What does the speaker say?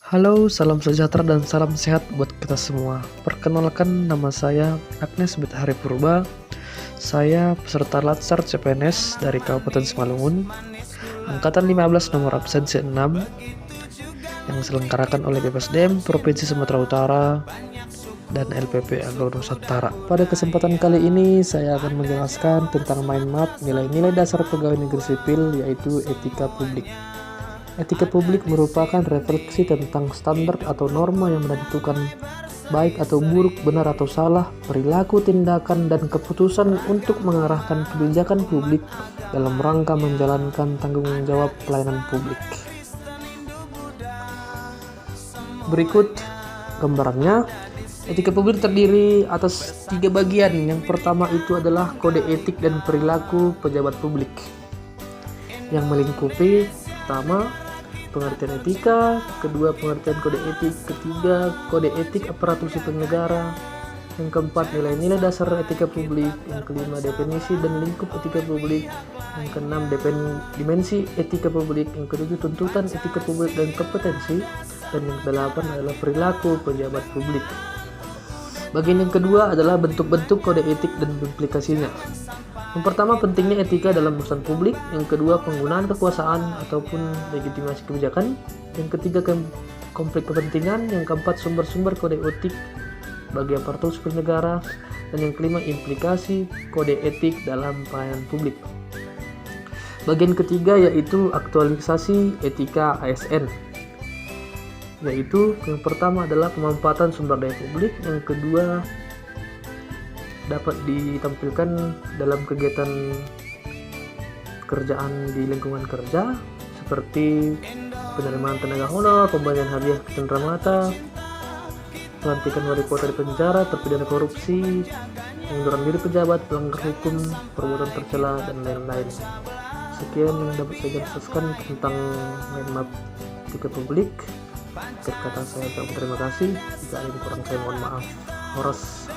Halo, salam sejahtera dan salam sehat buat kita semua. Perkenalkan, nama saya Agnes Bethari Purba. Saya peserta Latsar CPNS dari Kabupaten Simalungun, Angkatan 15 nomor absensi 6, yang diselenggarakan oleh BPSDM Provinsi Sumatera Utara dan LPP Agro Nusantara. Pada kesempatan kali ini saya akan menjelaskan tentang mind map nilai-nilai dasar pegawai negeri sipil, yaitu etika publik. Etika publik merupakan refleksi tentang standar atau norma yang menentukan baik atau buruk, benar atau salah, perilaku, tindakan, dan keputusan untuk mengarahkan kebijakan publik dalam rangka menjalankan tanggung jawab pelayanan publik. Berikut gambarannya. Etika publik terdiri atas 3 bagian. Yang pertama itu adalah kode etik dan perilaku pejabat publik, yang melingkupi pertama pengertian etika, kedua pengertian kode etik, ketiga kode etik aparatur sipil negara, yang keempat nilai-nilai dasar etika publik, yang kelima definisi dan lingkup etika publik, yang keenam dimensi etika publik, yang ketujuh tuntutan etika publik dan kompetensi, dan yang kedelapan adalah perilaku pejabat publik. Bagian yang kedua adalah bentuk-bentuk kode etik dan implikasinya. Yang pertama, pentingnya etika dalam urusan publik. Yang kedua, penggunaan kekuasaan ataupun legitimasi kebijakan. Yang ketiga, konflik kepentingan. Yang keempat, sumber-sumber kode etik bagi aparatur sipil negara. Dan yang kelima, implikasi kode etik dalam pelayanan publik. Bagian ketiga yaitu aktualisasi etika ASN. Yaitu yang pertama adalah pemanfaatan sumber daya publik. Yang kedua, dapat ditampilkan dalam kegiatan pekerjaan di lingkungan kerja seperti penerimaan tenaga honor, pemberian hadiah cenderamata, pelantikan wali kota di penjara, terpidana korupsi, pengunduran diri pejabat, pelanggar hukum, perbuatan tercela, dan lain-lain. Sekian yang dapat saya jelaskan tentang mind map etika publik. Akhir kata saya ucapkan terima kasih. Jika ada yang kurang saya mohon maaf. Horas.